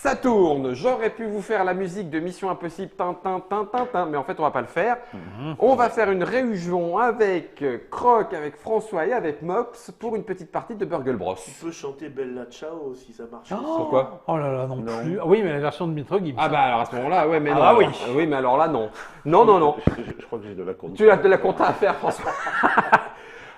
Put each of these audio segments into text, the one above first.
Ça tourne. J'aurais pu vous faire la musique de Mission Impossible, Tintin, Tintin, mais en fait, on va pas le faire. On va faire une réunion avec Croc, avec François et avec Mox pour une petite partie de Burgle Bros. Tu peux chanter Bella Ciao si ça marche. Pourquoi? Oh là là, non plus. Oui, mais la version de Metro Gibbs. Ah bah alors à ce moment-là, ouais, mais Ah non. bah oui. Oui, mais alors là, non. Non, non, non. Je crois que j'ai de la compte. Tu as de la compta à faire, François.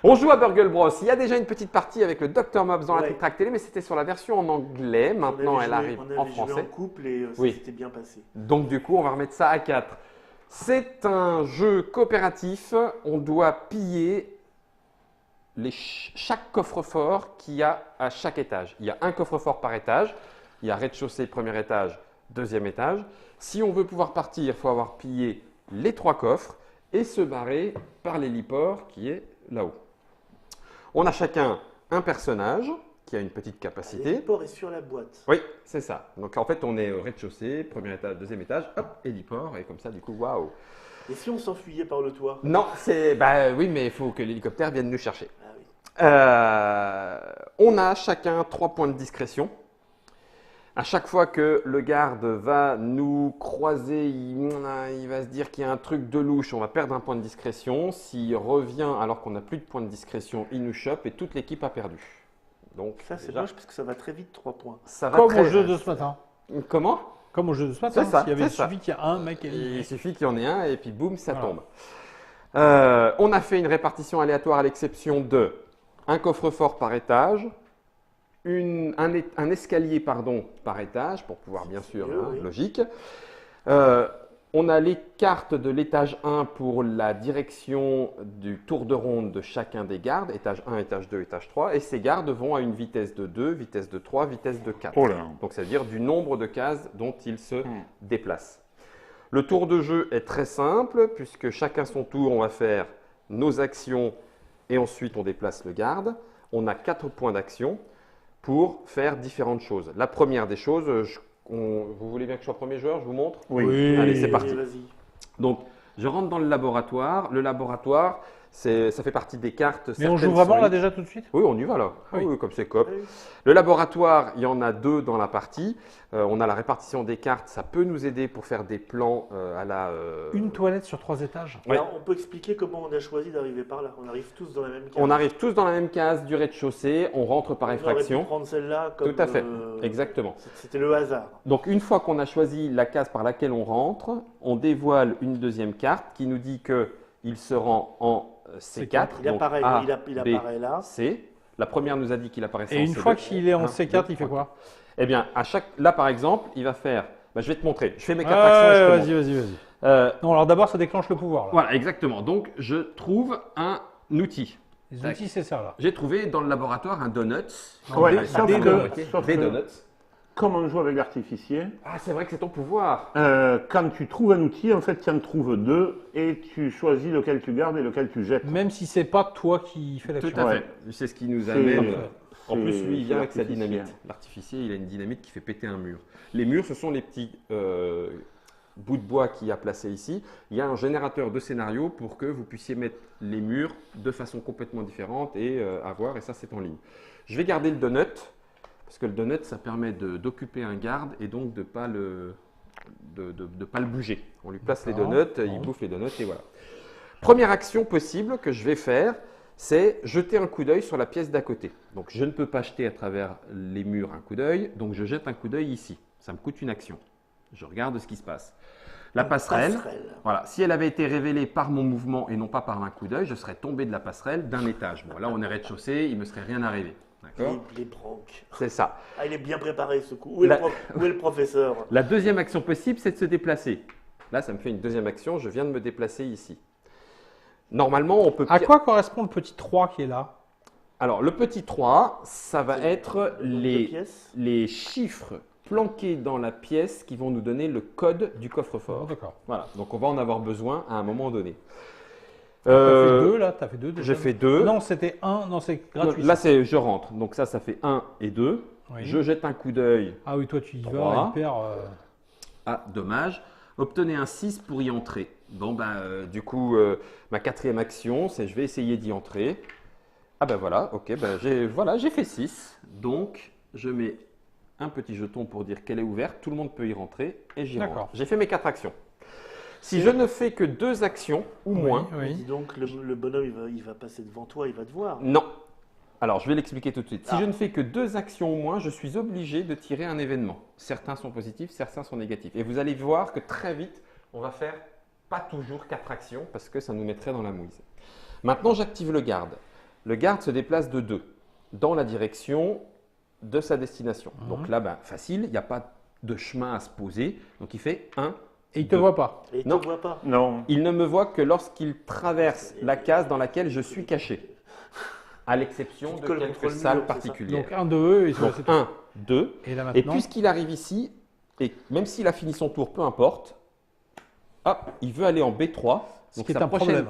On joue à Burgle Bros. Il y a déjà une petite partie avec le Dr Mobs dans la Ouais. Trick Track Télé, mais c'était sur la version en anglais. Maintenant, elle arrive on en avait joué français. en couple et ça Oui. s'était bien passé. Donc du coup, on va remettre ça à 4. C'est un jeu coopératif. On doit piller chaque coffre-fort qu'il y a à chaque étage. Il y a un coffre-fort par étage. Il y a rez-de-chaussée, premier étage, deuxième étage. Si on veut pouvoir partir, il faut avoir pillé les 3 coffres et se barrer par l'héliport qui est là-haut. On a chacun un personnage qui a une petite capacité. Le port est sur la boîte. Oui, c'est ça. Donc en fait, on est au rez-de-chaussée, premier étage, deuxième étage, hop, héliport, et comme ça, du coup, waouh. Et si on s'enfuyait par le toit? Non, c'est. Bah oui, mais il faut que l'hélicoptère vienne nous chercher. Ah oui. On a chacun 3 points de discrétion. À chaque fois que le garde va nous croiser, il va se dire qu'il y a un truc de louche, on va perdre un point de discrétion. S'il revient alors qu'on n'a plus de point de discrétion, il nous chope et toute l'équipe a perdu. Donc Ça, c'est déjà, moche parce que ça va très vite, 3 points. ça va Comme très- au jeu de ce matin. Comment? Comme au jeu de ce matin. C'est ça, S'il y avait c'est ça. suffi qu'il y ait un mec Il suffit qu'il y en ait un et puis boum, ça Voilà. tombe. On a fait une répartition aléatoire à l'exception de un coffre-fort par étage, un escalier par étage, pour pouvoir bien sûr, mieux, oui. logique. On a les cartes de l'étage 1 pour la direction du tour de ronde de chacun des gardes, étage 1, étage 2, étage 3, et ces gardes vont à une vitesse de 2, vitesse de 3, vitesse de 4. Oh là. Donc ça veut dire du nombre de cases dont ils se déplacent. Le tour de jeu est très simple, puisque chacun son tour, on va faire nos actions et ensuite on déplace le garde. On a 4 points d'action pour faire différentes choses. La première des choses, vous voulez bien que je sois premier joueur, je vous montre? Oui. Allez, c'est parti. Allez, vas-y. Donc, je rentre dans le laboratoire. Le laboratoire, ça fait partie des cartes. Mais on joue certaines vraiment sont là libres. déjà tout de suite? Oui, on y va là. Oui. Oui, comme c'est cop. Ah oui. Le laboratoire, il y en a 2 dans la partie. On a la répartition des cartes. Ça peut nous aider pour faire des plans à la. Une toilette sur 3 étages? Ouais. Alors, on peut expliquer comment on a choisi d'arriver par là. On arrive tous dans la même case. On arrive tous dans la même case du rez-de-chaussée. On rentre par On aurait pu effraction. prendre celle-là comme. Tout à fait. Exactement. C'était le hasard. Donc, une fois qu'on a choisi la case par laquelle on rentre, on dévoile une deuxième carte qui nous dit qu'il se rend en C4. Il donc apparaît, A, il B, apparaît là. C. La première nous a dit qu'il apparaissait en Et une C2. fois qu'il est en Un, C4, deux, il fait trois. quoi? Eh bien, là par exemple, il va faire. Je vais te montrer. Je fais mes 4 Ouais, actions. Et je te vas-y, montre. vas-y. Non, alors d'abord, ça déclenche le pouvoir. Là. Voilà, exactement. Donc, je trouve un outil. Les Tac. outils, c'est ça là. J'ai trouvé dans le laboratoire un donut. Ouais, Des- sauf des que- donuts. sauf Des que- donuts. Comme on joue avec l'artificier, Ah, c'est vrai que c'est ton pouvoir. quand tu trouves un outil, en fait, tu en trouves 2 et tu choisis lequel tu gardes et lequel tu jettes. Même si c'est pas toi qui fais l'action. Tout à Ouais. fait. C'est ce qui nous C'est- amène. En c'est- plus, lui, il vient c'est avec sa l'artificier. dynamite. L'artificier, il a une dynamite qui fait péter un mur. Les murs, ce sont les petits bouts de bois qu'il y a placés ici. Il y a un générateur de scénario pour que vous puissiez mettre les murs de façon complètement différente et avoir, et ça, c'est en ligne. Je vais garder le donut, parce que le donut, ça permet d'occuper un garde et donc de ne pas, pas le bouger. On lui place les D'accord. donuts, il bouffe les donuts et voilà. Première action possible que je vais faire, c'est jeter un coup d'œil sur la pièce d'à côté. Donc je ne peux pas jeter à travers les murs un coup d'œil, donc je jette un coup d'œil ici. Ça me coûte une action. Je regarde ce qui se passe. La passerelle, voilà, si elle avait été révélée par mon mouvement et non pas par un coup d'œil, je serais tombé de la passerelle d'un étage. Bon, là on est rez-de-chaussée, il ne me serait rien arrivé. D'accord? Les pranks. C'est ça. Ah, il est bien préparé ce coup. Où est, où est le professeur? La deuxième action possible, c'est de se déplacer. Là, ça me fait une deuxième action, je viens de me déplacer ici. Normalement, on peut... À quoi correspond le petit 3 qui est là? Alors, le petit 3, ça va être Le nombre de pièces. les chiffres planqués dans la pièce qui vont nous donner le code du Oh, coffre-fort. d'accord. Voilà, donc on va en avoir besoin à un moment donné. T'as fait 2 là? T'as fait 2 déjà? J'ai fait 2. Non, c'était 1. Non, c'est gratuit. Là, ça. je rentre. Donc ça fait 1 et 2. Oui. Je jette un coup d'œil. Ah oui, toi tu y vas, 3. hyper. Ah, dommage. Obtenez un 6 pour y entrer. Bon, du coup, ma quatrième action, c'est je vais essayer d'y entrer. Ah ben voilà, ok, j'ai fait 6. Donc, je mets un petit jeton pour dire qu'elle est ouverte, tout le monde peut y rentrer et j'y rentre. D'accord. J'ai fait mes 4 actions. Si je ne fais que 2 actions ou moins, Oui. Dis donc, le bonhomme, il va passer devant toi, il va te voir. non. Alors, je vais l'expliquer tout de suite. Si Ah. je ne fais que 2 actions ou moins, je suis obligé de tirer un événement. Certains sont positifs, certains sont négatifs. Et vous allez voir que très vite, on va faire pas toujours 4 actions parce que ça nous mettrait dans la mouise. Maintenant, j'active le garde. Le garde se déplace de 2 dans la direction de sa destination. Donc là, ben, facile, il n'y a pas de chemin à se poser. Donc il fait 1. Et il ne te voit pas. Et il Non. ne te voit pas. Non. Il ne me voit que lorsqu'il traverse la case dans laquelle je suis caché. À l'exception Tu te de colles quelques contre le mur, salles c'est ça. particulières. Donc 1, 2, et Donc c'est tout. 1, 2. Et là Et maintenant, puisqu'il arrive ici, et même s'il a fini son tour, peu importe, hop, il veut aller en B3. Ce qui est un problème.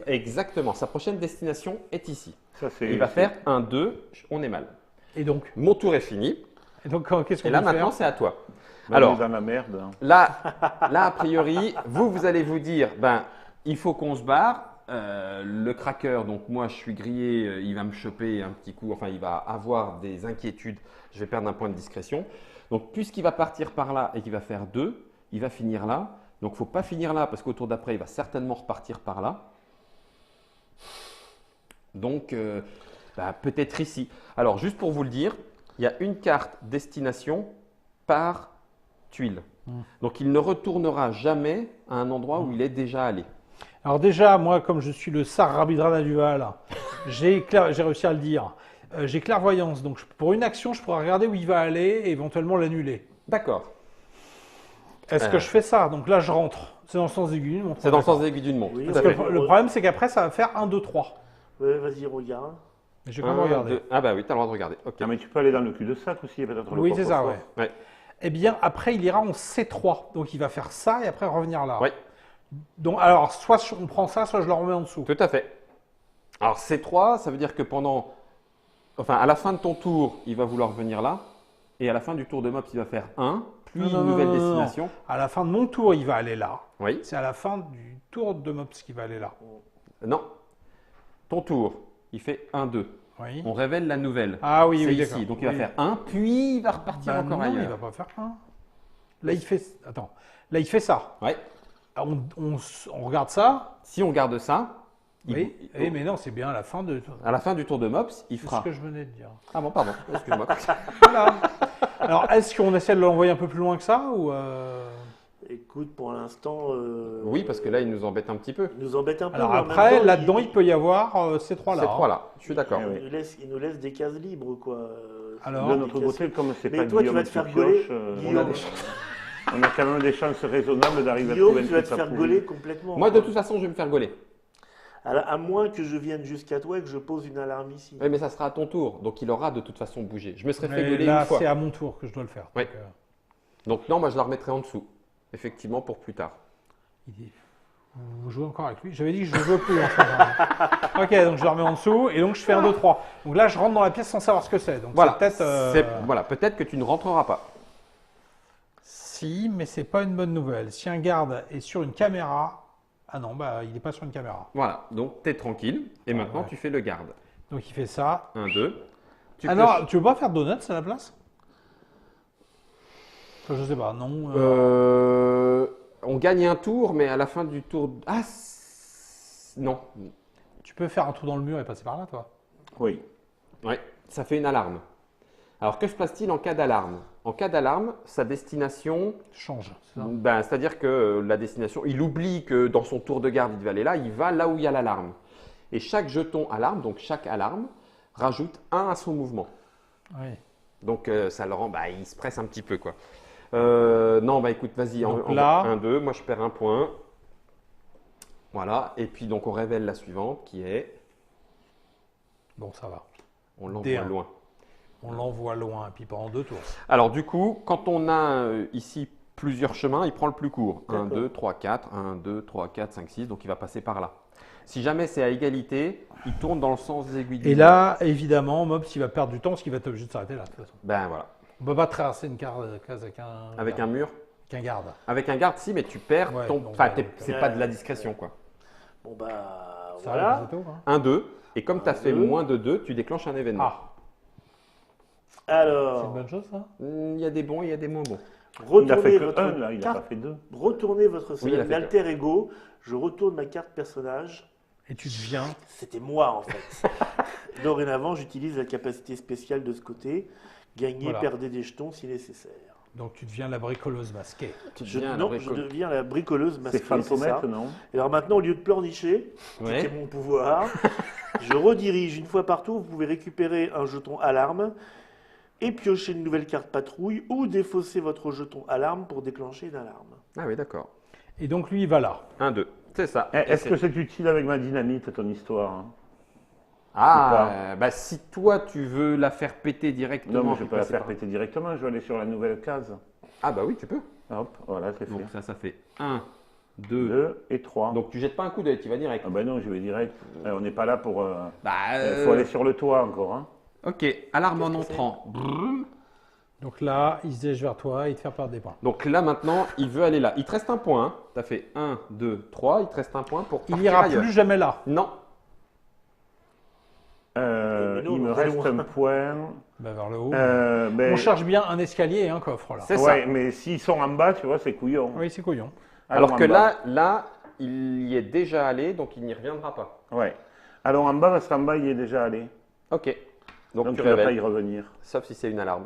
Exactement, sa prochaine destination est ici. Ça, c'est. Il va faire 1, 2, on est mal. et donc, Mon tour est fini, qu'est-ce qu'on et là peut faire maintenant c'est à toi. On est Alors, dans la merde. là, a priori, vous allez vous dire, ben, il faut qu'on se barre. Le cracker, donc moi je suis grillé, il va me choper un petit coup, enfin il va avoir des inquiétudes, je vais perdre un point de discrétion. Donc puisqu'il va partir par là et qu'il va faire 2, il va finir là. Donc il ne faut pas finir là parce qu'au tour d'après, il va certainement repartir par là. Donc peut-être ici. Alors juste pour vous le dire, il y a une carte destination par tuile. Donc il ne retournera jamais à un endroit où il est déjà allé. Alors déjà, moi, comme je suis le Sar Rabidrana Duval, j'ai réussi à le dire. J'ai clairvoyance, donc pour une action, je pourrais regarder où il va aller et éventuellement l'annuler. D'accord. Est-ce que je fais ça? Donc là, je rentre. C'est dans le sens aiguille d'une montre. C'est dans le sens aiguille d'une montre. Oui, Tout Parce à que fait. le problème, c'est qu'après, ça va faire 1, 2, 3. Ouais, vas-y, regarde. Et je vais quand même Un, regarder. deux. Ah bah oui, tu as le droit de regarder. Ok. Ah, mais tu peux aller dans le cul-de-sac aussi, peut-être. le Oui, c'est ça, coffre-fort. ouais. Ouais. Eh bien, après, il ira en C3. Donc, il va faire ça et après revenir là. Ouais. Donc, alors, soit on prend ça, soit je le remets en dessous. Tout à fait. Alors C3, ça veut dire que à la fin de ton tour, il va vouloir venir là. Et à la fin du tour de Mops, il va faire 1, puis Non, une nouvelle non, non, non. destination. À la fin de mon tour, il va aller là. Oui. C'est à la fin du tour de Mops qu'il va aller là. Non. Ton tour, il fait 1, 2. Oui. On révèle la nouvelle. Ah oui, C'est oui, ici. d'accord. Donc il va Oui. faire 1, puis il va repartir Bah encore non, il ailleurs. va pas faire 1. Là, il fait. Attends. Là, il fait ça. Ouais. On regarde ça. Si on garde ça, Oui. Eh, mais non, c'est bien à la fin de. à la fin du tour de Mops, il C'est ce fera. que je venais de dire. Ah bon, pardon. Excuse-moi. Voilà. Alors, est-ce qu'on essaie de l'envoyer un peu plus loin que ça ou Écoute, pour l'instant. Oui, parce que là, il nous embête un petit peu. Il nous embête un peu. Alors mais en même après, temps, là-dedans, il peut y avoir ces trois-là. Ces trois-là. Je suis d'accord. Eh oui. Il nous laisse des cases libres, quoi. Alors, De Des notre cases- côté, comme c'est Mais pas toi, tu Guillaume vas te qui faire pioche, gauler. on a Guillaume, des chances. On a quand même des chances raisonnables d'arriver à Guillaume, trouver tu une vas te pizza faire pourrie. gauler complètement. Moi, de toute façon, je vais me faire gauler. À moins que je vienne jusqu'à toi et que je pose une alarme ici. Oui, mais ça sera à ton tour. Donc, il aura de toute façon bougé. Je me serais fait mais gauler là, une fois. c'est à mon tour que je dois le faire. Oui. Donc, Donc, non, moi, je la remettrai en dessous. Effectivement, pour plus tard. vous jouez encore avec lui. J'avais dit que je ne veux plus. Ok, donc je le remets en dessous et donc je fais 1, 2, 3. Donc là, je rentre dans la pièce sans savoir ce que c'est. Donc Voilà. c'est peut-être. Voilà. Peut-être que tu ne rentreras pas. Si, mais c'est pas une bonne nouvelle. Si un garde est sur une caméra. Ah non, bah il n'est pas sur une caméra. Voilà. Donc, tu es tranquille. Et maintenant, ouais. tu fais le garde. Donc il fait ça. 1, 2. Tu Alors, pioches. tu veux pas faire donuts à la place? Enfin, je sais pas, non. On gagne un tour, mais à la fin du tour. Ah, non. Tu peux faire un trou dans le mur et passer par là, toi. Oui. Ouais, ça fait une alarme. Alors, que se passe-t-il en cas d'alarme? En cas d'alarme, sa destination, Change. C'est ça. c'est-à-dire que la destination, il oublie que dans son tour de garde, il devait aller là, il va là où il y a l'alarme. Et chaque jeton alarme, donc chaque alarme, rajoute 1 à son mouvement. Oui. Donc, ça le rend, il se presse un petit peu, quoi. Non, écoute, vas-y, Donc là- 1, 2, moi je perds un point. Voilà, et puis donc on révèle la suivante qui est, Bon, ça va. on l'envoie D1. loin. On l'envoie loin, et puis pendant 2 tours. Alors du coup, quand on a ici plusieurs chemins, il prend le plus court. 1, D'accord. 2, 3, 4, 1, 2, 3, 4, 5, 6, donc il va passer par là. Si jamais c'est à égalité, il tourne dans le sens des aiguilles. Et là, évidemment, Mobs, il va perdre du temps parce qu'il va être obligé de s'arrêter là, de toute façon. Ben voilà. On peut pas traverser une case avec Avec un mur. qu'un garde. Avec un garde, si, mais tu perds Ouais, ton. donc, Enfin, donc, c'est pas de la discrétion, quoi. Bon, Ça voilà. arrive, c'est tout, hein. 1, 2, et comme tu as fait deux. moins de 2, tu déclenches un événement. Ah, C'est une Alors, bonne chose, ça? Il y a des bons et il y a des moins bons. Il a retournez fait que votre un, là, il n'a pas carte, fait deux. retournez votre Oui, il a fait alter ego. Je retourne ma carte personnage. Et tu deviens. C'était moi en fait. Dorénavant, j'utilise la capacité spéciale de ce côté. Gagner, Voilà. perdez des jetons si nécessaire. Donc tu deviens la bricoleuse masquée. Tu Je, deviens non, la je bricole. deviens la bricoleuse C'est masquée, c'est ça. fantomètre, non? Et alors maintenant, au lieu de pleurnicher, Ouais. qui est mon pouvoir, je redirige une fois partout. Vous pouvez récupérer un jeton alarme et piocher une nouvelle carte patrouille ou défausser votre jeton alarme pour déclencher une alarme. Ah oui, d'accord. Et donc lui, il va là. 1, 2. C'est ça. Est-ce Et que c'est utile avec ma dynamite, ton histoire, hein? Ah, bah si toi tu veux la faire péter directement. Non, mais je puis peux la passer faire par- péter directement, je vais aller sur la nouvelle case. Ah bah oui, tu peux. Hop, voilà, c'est Donc fait. ça fait 1, 2. 2 et 3. Donc tu jettes pas un coup d'œil, tu vas direct. Ah ben non, je vais direct. On n'est pas là pour... Bah, Il faut aller sur le toit encore, hein. Ok, alarme en Qu'est-ce que c'est entrant. Brrr. Donc là, il se dirige vers toi et il te fait perdre des points. Donc là maintenant, il veut aller là. Il te reste un point. Hein. Tu as fait 1, 2, 3. Il te reste un point pour Il partir n'ira ailleurs. plus jamais là. Non. Mais nous, Il on me va reste loin. un point. Bah, vers le haut. Ben, On cherche bien un escalier et un coffre là. C'est ouais, ça. mais s'ils sont en bas, tu vois, c'est couillon. Oui, c'est couillon. Alors Allons que en bas. là, il y est déjà allé, donc il n'y reviendra pas. Ouais. Allons en bas, parce qu'en bas, il y est déjà allé. Ok. Donc, Donc tu il ne va pas révèles. y revenir. Sauf si c'est une alarme.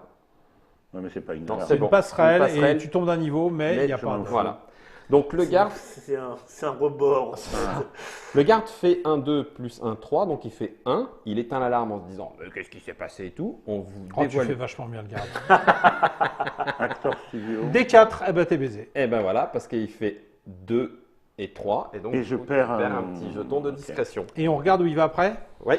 Non, mais c'est pas une Non, alarme. c'est C'est bon. une passerelle, Une passerelle. et tu tombes d'un niveau, mais il n'y a je pas m'en de... fous. Voilà. Donc le garde, C'est un rebord. le garde fait 1, 2 plus 1, 3. Donc il fait 1. Il éteint l'alarme en se disant mais qu'est-ce qui s'est passé et tout. On vous Oh, tu dévoile. fais vachement bien le garde. Acteur studio. D4, eh ben t'es baisé. Et ben voilà, parce qu'il fait 2 et 3. Et donc Et du je coup, tu perds perds un- un petit jeton de Ok. discrétion. Et on regarde où il va après, Oui.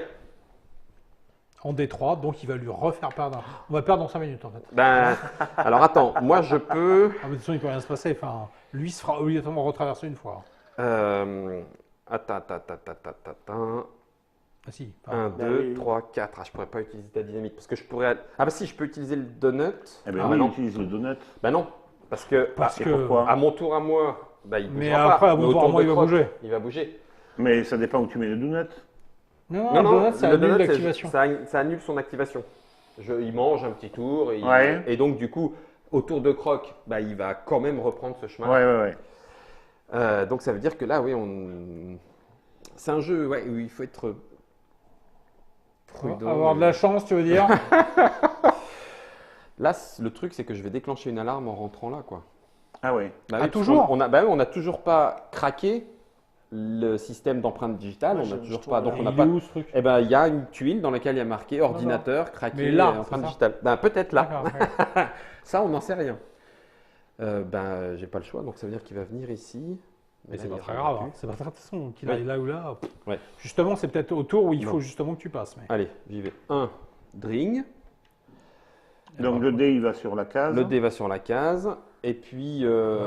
en D3, donc il va lui refaire perdre. On va perdre dans 5 minutes en fait. Ben, alors attends, moi je peux. Ah, mais de toute façon, il ne peut rien se passer. Enfin, lui se fera obligatoirement retraverser une fois. Attends. Ah si. 1, Bah 2, oui. 3, 4. Ah, je pourrais pas utiliser ta dynamite parce que je pourrais. Ah, bah si, je peux utiliser le donut. Eh ben Ah, oui, bah non. utilise le donut. Bah non, parce que Parce Et que... pourquoi à mon tour à moi, bah il Mais bougera après, pas. à mon Mais au tour à tour moi, de il va Croc, bouger. Il va bouger. Mais ça dépend où tu mets le donut. Non, le donut, ça le annule donut, l'activation. ça annule son activation. Il mange un petit tour et, Ouais. et donc du coup, au tour de Croc, bah, il va quand même reprendre ce chemin. Ouais. Donc ça veut dire que là, oui, c'est un jeu ouais, où il faut être prudent. Avoir de la chance, tu veux dire. Là, le truc, c'est que je vais déclencher une alarme en rentrant là, quoi. Ah ouais. Bah Ah, oui, toujours parce qu'on- bah oui, on n'a toujours pas craqué le système d'empreinte digitale. Ouais, on n'a je toujours trouve- pas. Donc Et on n'a il pas. est où ce truc Eh ben, il y a une tuile dans laquelle il y a marqué ordinateur craqué Mais là, empreinte c'est ça digitale. Ben, peut-être là. D'accord, ouais. Ça, on n'en sait rien. Ben, j'ai pas le choix, donc ça veut dire qu'il va venir ici. Mais là, c'est il pas très reviendra grave. plus. Hein. C'est pas très de toute façon qu'il Ouais. aille là ou là. Ouais. Justement, c'est peut-être au tour où il Non. faut justement que tu passes. Mais... Allez, j'y vais. 1, dring. Donc le dé, il va sur la case. Le dé va sur la case. Et puis.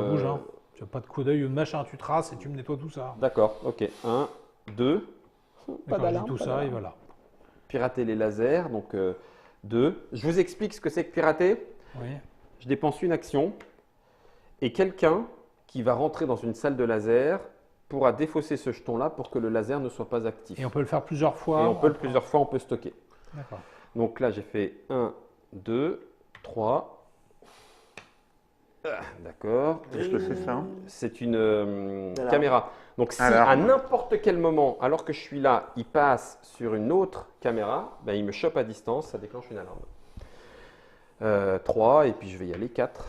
Bouge, hein. Tu n'as pas de coup d'œil ou de machin, tu traces et tu me nettoies tout ça. D'accord, ok. 1, 2. Pas D'accord, j'ai d'alarme. tout pas ça d'alarme. et voilà. Pirater les lasers, donc 2. Je vous explique ce que c'est que pirater. Oui. Je dépense une action et quelqu'un qui va rentrer dans une salle de laser pourra défausser ce jeton-là pour que le laser ne soit pas actif. Et on peut le faire plusieurs fois. Et on peut le plusieurs fois, on peut stocker. D'accord. Donc là, j'ai fait 1, 2, 3. D'accord. Qu'est-ce que c'est ça? C'est une Alarme. caméra. Donc si Alarme. à n'importe quel moment, alors que je suis là, il passe sur une autre caméra, ben, il me chope à distance, ça déclenche une alarme. 3, et puis je vais y aller 4.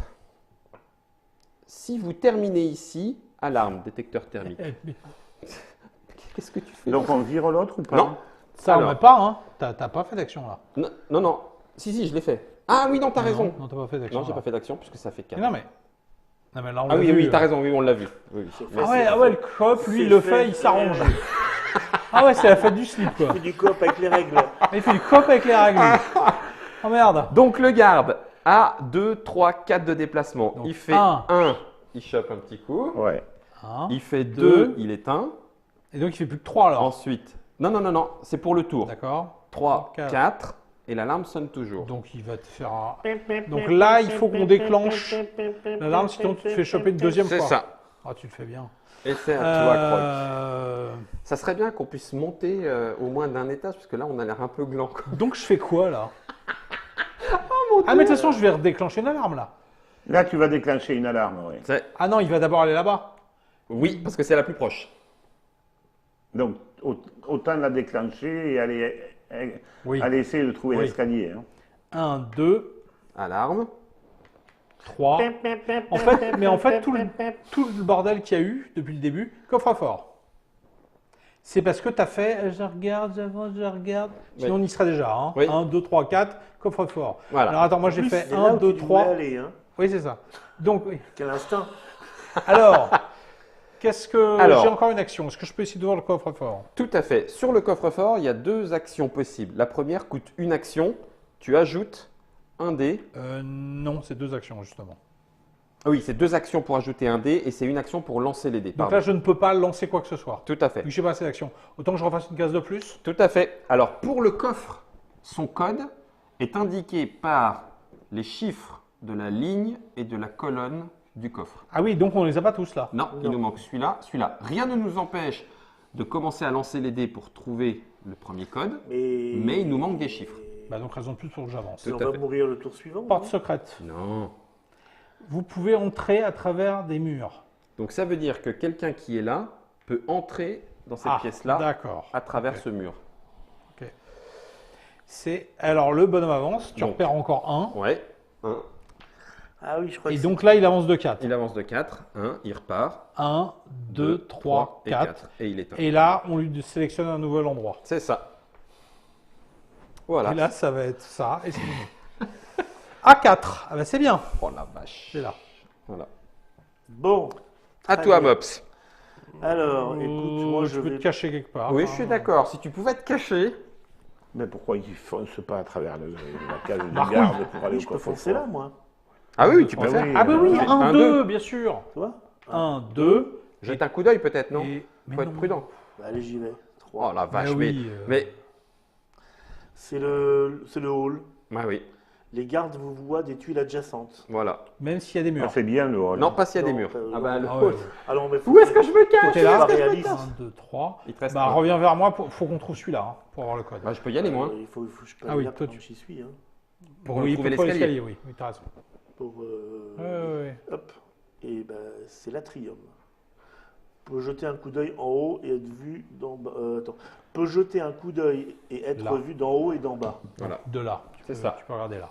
Si vous terminez ici, alarme, détecteur thermique. Qu'est-ce que tu fais? Donc on vire l'autre ou pas? Non. Ça, on Alors. n'a pas, hein. T'as pas fait d'action là. Non. Si, je l'ai fait. Ah oui, non, t'as raison. Non, t'as pas fait d'action. Non, j'ai là. pas fait d'action puisque ça fait 4. Mais non, mais. Non, mais là, on Ah l'a oui, vu, oui, t'as raison, oui, on l'a vu. Oui, oui. Mais Ah ouais, c'est- le coop, lui, c'est il le fait. fait, il s'arrange. Ah ouais, c'est la fête du slip, quoi. On fait du coop avec les règles. Il fait du coop avec les règles. Oh merde. Donc le garde a 2, 3, 4 de déplacement. Donc, Il fait un. 1, il chope un petit coup. Ouais. Hein. Il fait Deux. 2, il éteint. Et donc, il fait plus que 3 alors. Ensuite, non, c'est pour le tour. D'accord. 3, Quatre. 4, et l'alarme sonne toujours. Donc, il va te faire un. Donc là, il faut qu'on déclenche l'alarme, sinon tu te fais choper une deuxième C'est fois. ça. Ah, tu le fais bien. Et c'est à toi, Croc. Euh, Ça serait bien qu'on puisse monter au moins d'un étage, parce que là, on a l'air un peu gland. quoi. Donc, je fais quoi là? Ah, mais de toute façon, je vais redéclencher une alarme là. Là, tu vas déclencher une alarme, oui. Ah non, il va d'abord aller là-bas. Oui, parce que c'est la plus proche. Donc, autant la déclencher et Oui. aller essayer de trouver Oui. l'escalier. Hein. 1, 2, Alarme. 3. En fait, tout le bordel qu'il y a eu depuis le début, coffre-fort. C'est parce que tu as fait, je regarde, j'avance, je regarde. Sinon, on y serait déjà. Hein. Oui. 1, 2, 3, 4, coffre-fort. Voilà. Alors attends, moi j'ai En plus, fait c'est 1, là où 2, tu 3. voulais aller, hein. Oui, c'est ça. Donc, oui. Quel instinct. Alors, qu'est-ce que. Alors. J'ai encore une action. Est-ce que je peux essayer de voir le coffre-fort? Tout à fait. Sur le coffre-fort, il y a 2 actions possibles. La première coûte une action. Tu ajoutes un dé. Non, c'est 2 actions justement. Ah oui, c'est 2 actions pour ajouter un dé et c'est une action pour lancer les dés. Donc Pardon. là, je ne peux pas lancer quoi que ce soit. Tout à fait. Vu que je n'ai pas assez d'actions. Autant que je refasse une case de plus. Tout à fait. Alors, pour le coffre, son code est indiqué par les chiffres de la ligne et de la colonne du coffre. Ah oui, donc on les a pas tous là. Non, il nous manque celui-là, celui-là. Rien ne nous empêche de commencer à lancer les dés pour trouver le premier code, mais il nous manque des chiffres. Bah donc raison de plus pour que j'avance. Et on Tout à va fait. mourir le tour suivant. Porte non secrète. Non. Vous pouvez entrer à travers des murs. Donc ça veut dire que quelqu'un qui est là peut entrer dans cette pièce-là D'accord. à travers Ok. ce mur. C'est alors le bonhomme avance. Tu Donc. repères encore un. Ouais. 1. Ah oui, je crois Et que donc là, il avance de 4. Il avance de 4. 1. Il repart. 1, 2, 3, et 4. Et il éteint. Et là, on lui sélectionne un nouvel endroit. C'est ça. Voilà. Et là, ça va être ça. Et c'est fini. A4. Ah bah c'est bien. Oh la vache. C'est là. Voilà. Bon. À Très toi, bien. Mops. Alors, écoute, moi je tu peux vais. te cacher quelque part. Oui, hein. je suis d'accord. Si tu pouvais te cacher. Mais pourquoi ils ne foncent pas à travers la case de Marc, garde pour aller Oui, au je peux coffre-fort? foncer là, moi. Ah oui, tu peux Ah faire. oui. Ah bah oui, Oui. 1, Un, 2, deux. bien sûr. Tu vois 1, 2. Jette un coup d'œil peut-être, non Et... Faut être prudent. Bah, allez, j'y vais. Oh 3. la vache, Mais oui, mais C'est le hall. ouais, oui, Les gardes vous voient des tuiles adjacentes. voilà. Même s'il y a des Ah, murs. c'est bien le hall. Non, pas s'il y a des Non, murs. pas- Ah bah, le Ah ouais. Alors, mais Où est-ce que je me cache T'es là. Pas réaliste. 1, 2, 3. Il te reste Bah un. reviens vers moi, faut qu'on trouve celui-là hein, pour avoir le code. Bah, je peux y aller, moi. Il faut que je peux Ah aller oui, là toi, pendant que j'y suis. Hein, Pour oui, trouver pour l'escalier. oui, oui, t'as raison. pour, Ouais. hop. Et ben, c'est l'atrium. Peut jeter un coup d'œil en haut et être vu d'en bas. Attends. Peut jeter un coup d'œil et être Là. vu d'en haut et d'en bas. Voilà. De là. C'est peux- ça. Tu peux regarder là.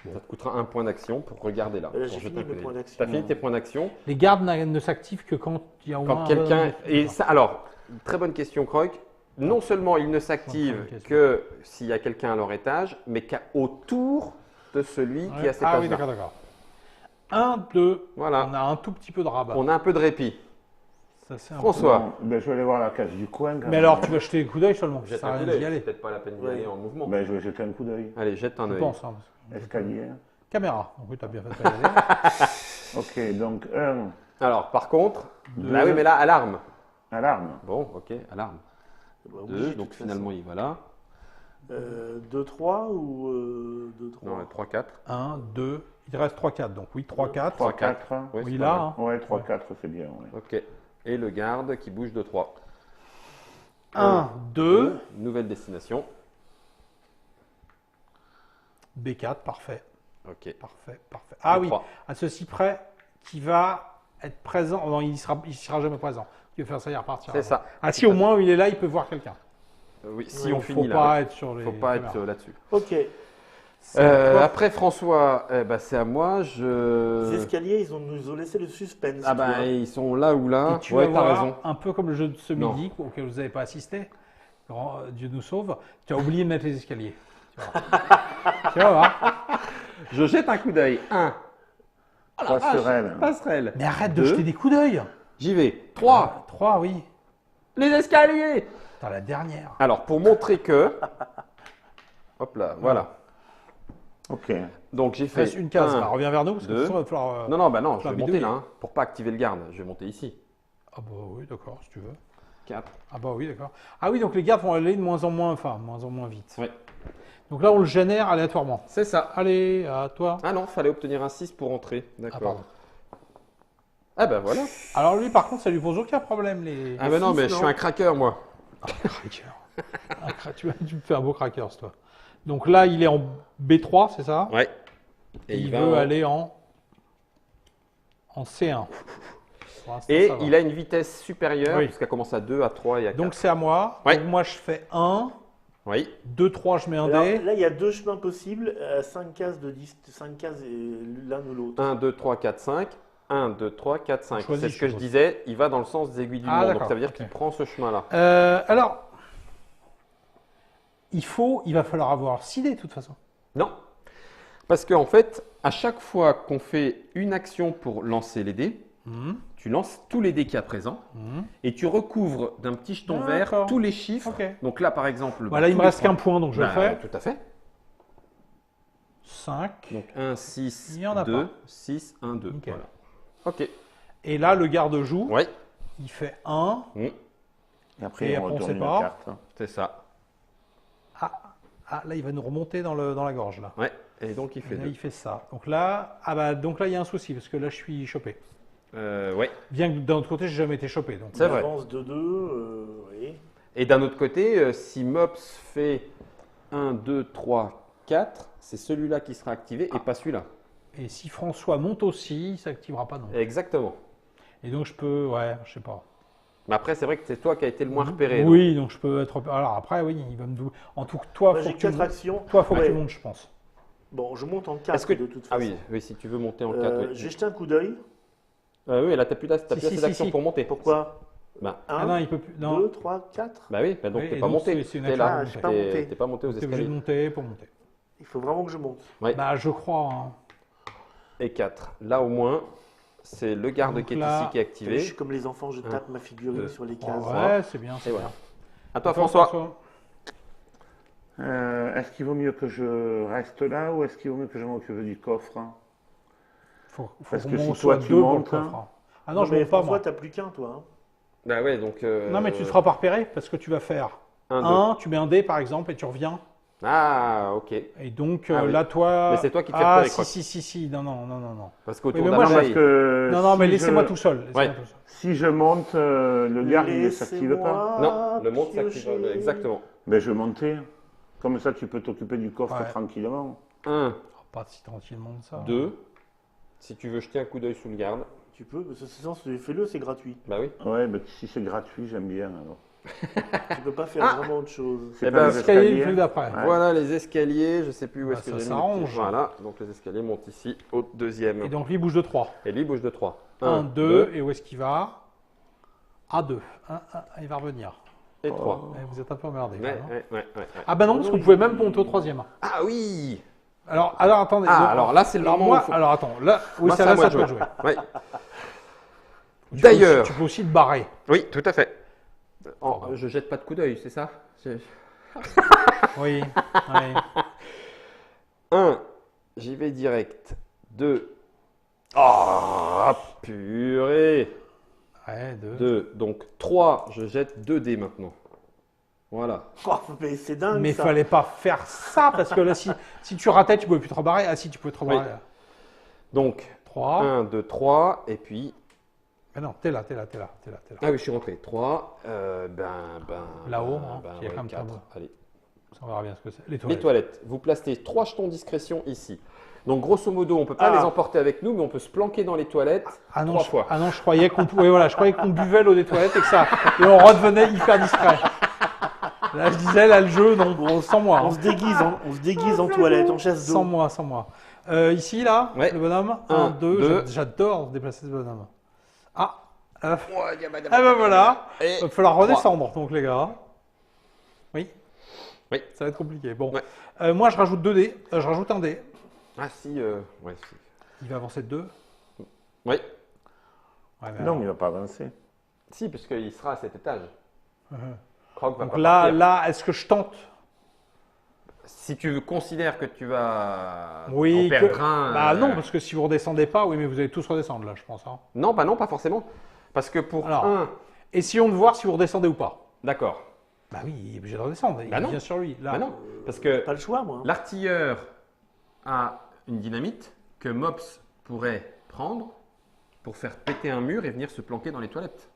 Ça te coûtera un point d'action pour regarder là. Là, pour j'ai jeter fini un coup mes d'œil. points d'action. T'as fini tes points d'action. Les gardes ne s'activent que quand il y a au moins Quand un quelqu'un. bonhomme. Et ça, alors, très bonne question, Croc. Non seulement ils ne s'activent Bonne question. que s'il y a quelqu'un à leur étage, mais autour de celui qui a cet Ah oui, étage-là. d'accord. 1, 2. Voilà. On a un tout petit peu de rabat. On a un peu de répit. Ça, c'est un François. Non, ben, je vais aller voir la case du coin. quand peu- Mais même. alors, tu vas jeter un coup d'œil seulement. Ça Jette sert à un coup rien d'y d'œil. aller. C'est peut-être pas la peine d'y Ouais. aller en mouvement. Ben, je vais jeter un coup d'œil. Allez, jette un Je œil. pense. Hein. Escalier. Caméra. Donc oui, t'as bien fait de pas y aller. Ok, donc 1, Alors, par contre, Deux. bah oui, mais là, alarme. alarme. Bon, ok, alarme. Bah, 2, obligé, de donc toute finalement, il va là. façon. 2, 3 ou 2, 3 Non, 3, 4. 1, 2. Il reste 3, 4. Donc oui, 3, 4. 3, 4. Ouais, Oui, c'est là. pas hein. Ouais, 3, 4, c'est bien. Ouais. mal. Ok. Et le garde qui bouge de 3. 1, 2. Nouvelle destination. B4, parfait. Ok. Parfait. Ah oui, B3. à ceci près, qui va être présent. Non, il sera jamais présent. Tu veux faire ça, il repartira. C'est ça. Ah si, au moins, il est là, il peut voir quelqu'un. Oui, si Il on ne finit faut là. pas ouais. être sur les Faut pas caméras. être là-dessus. Ok. C'est à toi. Après François, c'est à moi. Les escaliers, nous ont laissé le suspense. Ah tu vois. bah ils sont là ou là. Et tu Ouais, vas t'as voir, raison. un peu comme le jeu de ce Non. midi, auquel vous n'avez pas assisté, Dieu nous sauve, tu as oublié de mettre les escaliers. Tu vas, tu vas voir. Je jette un coup d'œil. 1. Passerelle. Passerelle. Mais arrête de Deux. jeter des coups d'œil. J'y vais. 3. 3, oui. Les escaliers. T'as la dernière. Alors pour montrer que. Hop là, voilà. Ok. Donc j'ai Il fait reste une case. un. Bah, reviens vers nous, parce que de deux. toute façon, il va falloir. Non, non, bah non, je Faire vais monter bidouiller. là. Hein, pour pas activer le garde, je vais monter ici. Ah bah oui, d'accord, si tu veux. 4. Ah bah oui, d'accord. Ah oui, donc les gardes vont aller de moins en moins, enfin, de moins en moins vite. Oui. Donc là, on le génère aléatoirement. C'est ça. Allez, à toi. Ah non, fallait obtenir un 6 pour entrer. Ah, D'accord. pardon. Ah bah voilà. Alors lui, par contre, ça lui pose aucun problème, les... Ah bah non, mais je non. suis un craqueur moi. cracker. Tu me fais un beau cracker, toi. Donc là, il est en B3, c'est ça? Ouais. Et il va veut en- aller en C1. Pour l'instant, Et ça va. il a une vitesse supérieure, Oui. puisqu'elle commence à 2, à 3 et à 4. Donc c'est à moi. Ouais. Donc moi je fais 1, Oui. 2, 3, je mets un Alors, dé. là, il y a deux chemins possibles, 5 cases l'un ou l'autre. 1, 2, 3, 4, 5. 1, 2, 3, 4, 5. choisit, C'est ce que je je suppose. disais, il va dans le sens des aiguilles du Ah, monde. Donc d'accord, ça veut dire ok. qu'il prend ce chemin-là. Alors, il va falloir avoir 6 dés de toute façon. Non. Parce qu'en fait, à chaque fois qu'on fait une action pour lancer les dés, tu lances tous les dés qu'il y a présent et tu recouvres d'un petit jeton vert D'accord. tous les chiffres. Ok. Donc là, par exemple, Voilà, il tous me les reste trois- qu'un point, donc je le Bah, fais. Tout à fait. 5. Donc 1, 6, Il y en a 2, pas. 6, 1, 2. Nickel. Voilà. Ok. Et là, le garde joue. Ouais. Il fait 1. Et après, Et on après, on retourne sait une pas. carte. C'est ça. Ah, là, il va nous remonter dans la gorge, là. Ouais. Et donc il Et fait là, 2. il fait ça. Donc là, il y a un souci, parce que là, je suis chopé. Ouais. Bien que d'un autre côté, j'ai jamais été chopé. Donc, C'est vrai. Avance de 2, oui. Et d'un autre côté, si Mops fait 1, 2, 3, 4, c'est celui-là qui sera activé et pas celui-là. et si François monte aussi, il s'activera pas non. Exactement. Et donc, je peux, ouais, je sais pas. Mais après, c'est vrai que c'est toi qui as été le moins repéré. Oui, donc je peux être. Alors après, oui, il va me douler. En tout cas, toi, Moi, faut j'ai que tu 4 montes. actions. Toi, faut que Ouais. tu montes, je pense. Bon, je monte en Est-ce 4 que... de toute Ah façon. oui, oui, si tu veux monter en 4. Je vais jeter un coup d'œil. Oui, là, tu n'as plus, Si, assez si, d'action si. pour monter. Pourquoi Bah, 1, Ah non, il peut plus. Non. 2, 3, 4. bah oui, bah donc Oui, t'es et pas donc, monté. c'est une T'es action là, à monter. J'ai pas monté. t'es pas monté aux T'es obligé de escaliers. monter pour monter. Il faut vraiment que je monte. Ouais. Bah, je crois. Hein. Et 4. Là, au moins, c'est le garde Donc qui est là, ici qui est Je activé. suis comme les enfants, je tape ma figurine deux, sur les Oh, cases. ouais, c'est bien. C'est Et voilà. bien. À toi, Attends, François. Est-ce qu'il vaut mieux que je reste là ou est-ce qu'il vaut mieux que je m'occupe du coffre? Faut Parce qu'on que si soit toi, tu deux pour le montes, coffre. Hein. Ah non, je mais monte pas, François, moi. t'as plus qu'un, toi. Hein. Bah ouais, donc. Non, mais tu te feras pas repérer parce que tu vas faire 1, 2. 1, tu mets un dé par exemple et tu reviens. Ah, ok. Et donc Ah oui. là, toi. Mais c'est toi qui te fais Ah, repérer, si, Croc. si. Non. Parce qu'au Oui, tour mais moi, Non, d'après, parce que Non, mais si laissez-moi je- tout seul. laissez-moi Ouais. tout seul. Si je monte, le garde il ne s'active pas. Non, le monde s'active piocher. exactement. Ben, je vais monter. Comme ça, tu peux t'occuper du coffre Ouais. tranquillement. 1, Oh, pas si tranquillement que ça. 2. Si tu veux jeter un coup d'œil sous le garde, Tu peux, parce que ce sens, fais-le, c'est gratuit. bah oui. Ouais, ben, si c'est gratuit, j'aime bien. Alors. Tu peux pas faire vraiment autre chose. C'est Eh pas ben, les Escalier, le escaliers. truc d'après. Ouais. Voilà les escaliers, je sais plus où Bah, est-ce que ça j'ai mis. s'arrange. Voilà, donc les escaliers montent ici au deuxième. Et donc lui il bouge de 3. Et lui il bouge de 3. 1, 2, et où est-ce qu'il va À 2. Il va revenir. et 3. Eh, vous êtes un peu emmerdé. Ouais, là, non ouais. Ah bah non, parce que vous pouvez même monter au troisième. Ah oui. Alors attendez. Ah, donc- alors là c'est le alors moment moi, où il faut... alors attends, là, oui, Moi, ça, c'est à là, moi ça de peut jouer. jouer. Ouais. Tu peux D'ailleurs, aussi- tu peux aussi te barrer. oui, tout à fait. Je jette pas de coup d'œil, c'est ça? Oui. oui. 1, j'y vais direct. 2, ah purée. Ouais, 2. 2, donc 3, je jette 2 dés maintenant. Voilà. Oh, mais c'est dingue Mais ça. fallait pas faire ça parce que là, si tu ratais, tu pouvais plus te rebarrer. Ah si, tu pouvais te rebarrer. Oui. Donc 3. 1, 2, 3, et puis... Mais non, t'es là. Ah oui, je suis rentré. 3, Là-haut, hein, il y a quand même 4. pas de- Allez. Ça, on verra bien ce que c'est. Les Les toilettes. toilettes. Vous placez 3 jetons discrétion ici. Donc grosso modo, on ne peut pas Ah. les emporter avec nous, mais on peut se planquer dans les toilettes Ah non, 3 fois. Ah non, je croyais qu'on oui, voilà, je croyais qu'on buvait l'eau des toilettes et on redevenait hyper discret. Là, je disais, là, le jeu, non, sans moi. On hein. se déguise en toilette, en chasse Sans d'eau. moi. Ici, là, Ouais. le bonhomme, 1, 1, 2, 2. j'adore déplacer ce bonhomme. Ah, ah Et ben voilà, il va falloir 3. redescendre, donc les gars. Oui. Oui. Ça va être compliqué. Bon, Ouais. moi, je rajoute 2 dés, je rajoute un dé. Ah si, ouais. Si. Il va avancer de 2. Oui. Ouais, mais Non, il ne va pas avancer. Si, parce qu'il sera à cet étage. Mhm. Croc va donc pas là, partir. est-ce que je tente? Si tu considères que tu vas Oui, en perdre un... bah non, parce que si vous redescendez pas, oui, mais vous allez tous redescendre là, je pense. Hein. Non, bah non, pas forcément. Parce que pour Alors. 1... Essayons de voir si vous redescendez ou pas. D'accord. Bah oui, il est obligé de redescendre. Bah il non. vient sur lui. Là. Bah non, parce que Pas le choix, moi. l'artilleur a une dynamite que Mops pourrait prendre pour faire péter un mur et venir se planquer dans les toilettes.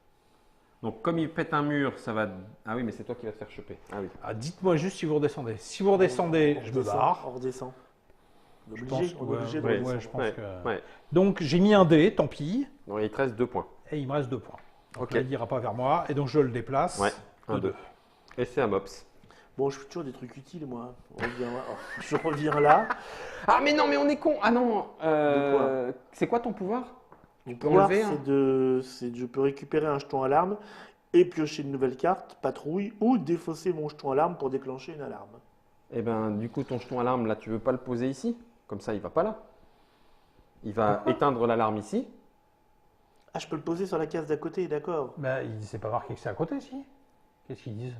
Donc comme il pète un mur, ça va... Ah oui, mais c'est toi qui vas te faire choper. Ah oui. Ah, dites-moi juste si vous redescendez. Si vous redescendez, je me barre. On redescend. On est Je obligé, pense, on est obligé de ouais, redescendre. je pense Ouais, que... ouais. Donc j'ai mis un dé, tant pis, Donc il te reste 2 points. et il me reste 2 points. Donc Ok. là, il n'ira pas vers moi, et donc je le déplace. Ouais, de 1, 2. 2. Et c'est un mops. Bon, je fais toujours des trucs utiles, moi. On revient là. Oh, je reviens là. Ah mais non, mais on est con. Ah non. De C'est quoi ton pouvoir? Mon peux pouvoir, enlever, hein. je peux récupérer un jeton alarme et piocher une nouvelle carte, patrouille, ou défausser mon jeton alarme pour déclencher une alarme. Eh ben, du coup, ton jeton alarme, là, tu veux pas le poser ici? Comme ça, il va pas là. Il va éteindre l'alarme ici. Ah, je peux le poser sur la case d'à côté, d'accord. Bah, il s'est pas marqué que c'est à côté, si. Qu'est-ce qu'ils disent?